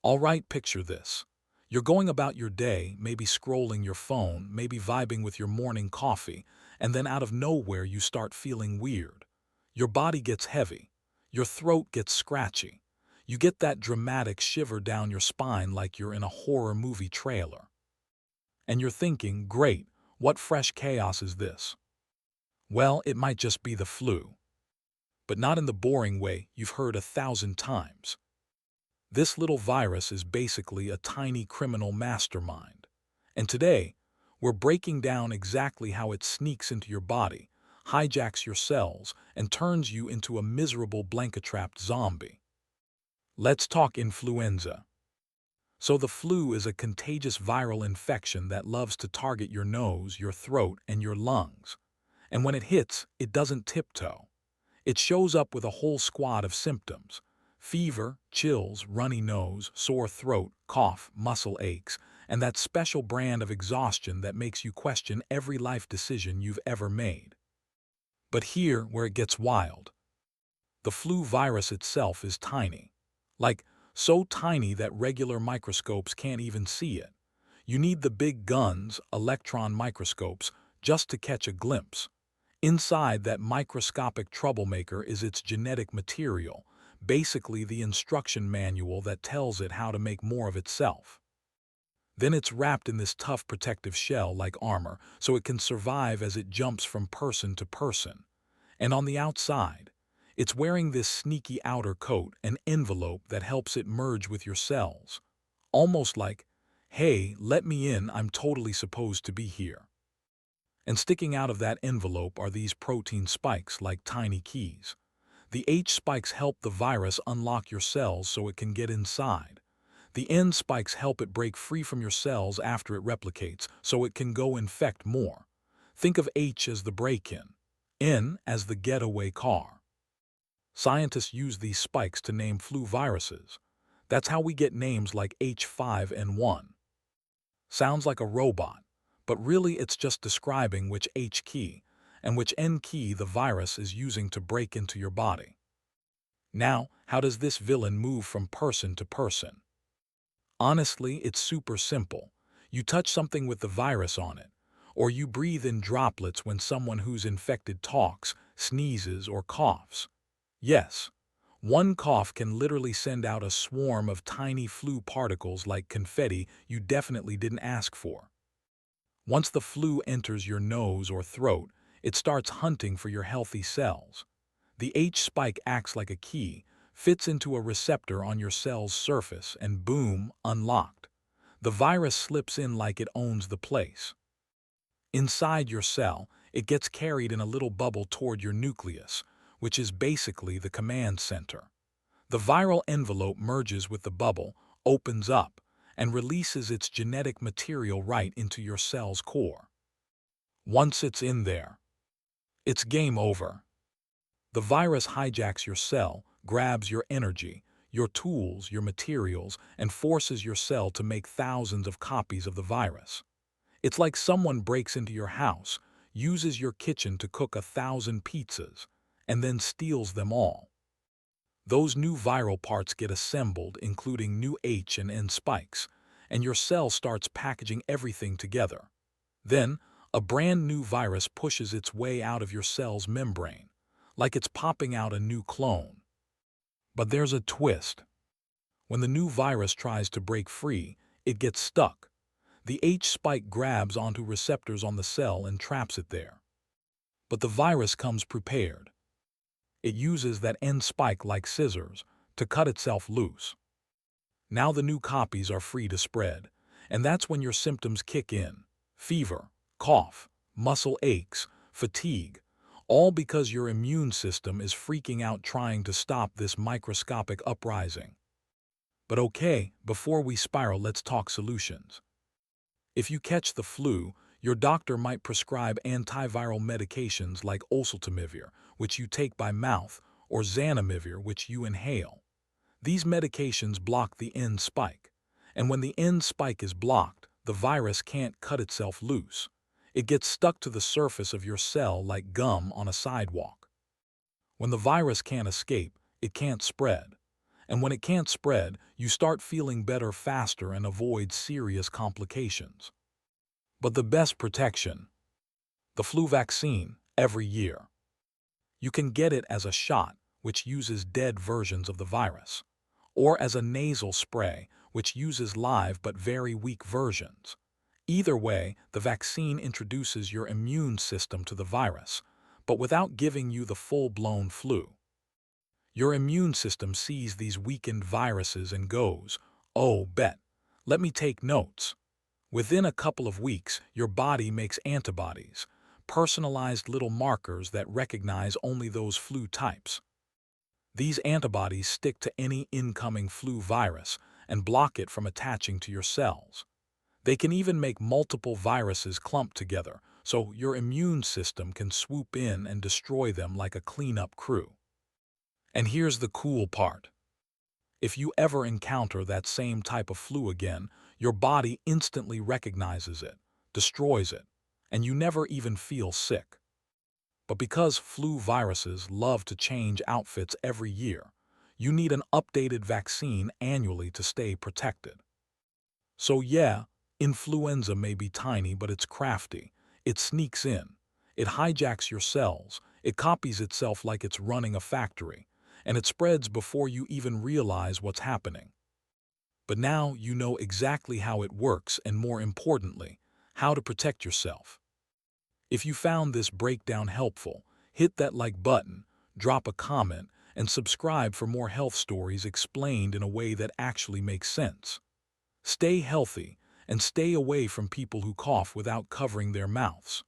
All right, picture this. You're going about your day, maybe scrolling your phone, maybe vibing with your morning coffee, and then out of nowhere you start feeling weird. Your body gets heavy. Your throat gets scratchy. You get that dramatic shiver down your spine like you're in a horror movie trailer. And you're thinking, great, what fresh chaos is this? Well, it might just be the flu. But not in the boring way you've heard 1,000 times. This little virus is basically a tiny criminal mastermind. And today, we're breaking down exactly how it sneaks into your body, hijacks your cells, and turns you into a miserable blanket-trapped zombie. Let's talk influenza. So the flu is a contagious viral infection that loves to target your nose, your throat, and your lungs. And when it hits, it doesn't tiptoe. It shows up with a whole squad of symptoms: fever, chills, runny nose, sore throat, cough, muscle aches, and that special brand of exhaustion that makes you question every life decision you've ever made. But here where it gets wild. The flu virus itself is tiny. Like, so tiny that regular microscopes can't even see it. You need the big guns, electron microscopes, just to catch a glimpse. Inside that microscopic troublemaker is its genetic material, basically the instruction manual that tells it how to make more of itself. Then it's wrapped in this tough protective shell like armor, so it can survive as it jumps from person to person. And on the outside, it's wearing this sneaky outer coat, an envelope that helps it merge with your cells. Almost like, hey, let me in, I'm totally supposed to be here. And sticking out of that envelope are these protein spikes like tiny keys. The H spikes help the virus unlock your cells so it can get inside. The N spikes help it break free from your cells after it replicates so it can go infect more. Think of H as the break-in, N as the getaway car. Scientists use these spikes to name flu viruses. That's how we get names like H5N1. Sounds like a robot, but really it's just describing which H key and which N key the virus is using to break into your body. Now, how does this villain move from person to person? Honestly, it's super simple. You touch something with the virus on it, or you breathe in droplets when someone who's infected talks, sneezes, or coughs. Yes, one cough can literally send out a swarm of tiny flu particles like confetti you definitely didn't ask for. Once the flu enters your nose or throat, it starts hunting for your healthy cells. The H spike acts like a key, fits into a receptor on your cell's surface, and boom, unlocked. The virus slips in like it owns the place. Inside your cell, it gets carried in a little bubble toward your nucleus, which is basically the command center. The viral envelope merges with the bubble, opens up, and releases its genetic material right into your cell's core. Once it's in there, it's game over. The virus hijacks your cell, grabs your energy, your tools, your materials, and forces your cell to make thousands of copies of the virus. It's like someone breaks into your house, uses your kitchen to cook 1,000 pizzas, and then steals them all. Those new viral parts get assembled, including new H and N spikes, and your cell starts packaging everything together. Then, a brand new virus pushes its way out of your cell's membrane, like it's popping out a new clone. But there's a twist. When the new virus tries to break free, it gets stuck. The H spike grabs onto receptors on the cell and traps it there. But the virus comes prepared. It uses that N spike like scissors to cut itself loose. Now the new copies are free to spread, and that's when your symptoms kick in: fever, cough, muscle aches, fatigue, all because your immune system is freaking out trying to stop this microscopic uprising. But okay, before we spiral, let's talk solutions. If you catch the flu, your doctor might prescribe antiviral medications like oseltamivir, which you take by mouth, or zanamivir, which you inhale. These medications block the N spike, and when the N spike is blocked, the virus can't cut itself loose. It gets stuck to the surface of your cell like gum on a sidewalk. When the virus can't escape, it can't spread. And when it can't spread, you start feeling better faster and avoid serious complications. But the best protection, the flu vaccine, every year. You can get it as a shot, which uses dead versions of the virus, or as a nasal spray, which uses live but very weak versions. Either way, the vaccine introduces your immune system to the virus, but without giving you the full-blown flu. Your immune system sees these weakened viruses and goes, "Oh, bet. Let me take notes." Within a couple of weeks, your body makes antibodies, personalized little markers that recognize only those flu types. These antibodies stick to any incoming flu virus and block it from attaching to your cells. They can even make multiple viruses clump together, so your immune system can swoop in and destroy them like a cleanup crew. And here's the cool part. If you ever encounter that same type of flu again, your body instantly recognizes it, destroys it, and you never even feel sick. But because flu viruses love to change outfits every year, you need an updated vaccine annually to stay protected. So yeah, influenza may be tiny, but it's crafty. It sneaks in. It hijacks your cells. It copies itself like it's running a factory, and it spreads before you even realize what's happening. But now you know exactly how it works and, more importantly, how to protect yourself. If you found this breakdown helpful, hit that like button, drop a comment, and subscribe for more health stories explained in a way that actually makes sense. Stay healthy and stay away from people who cough without covering their mouths.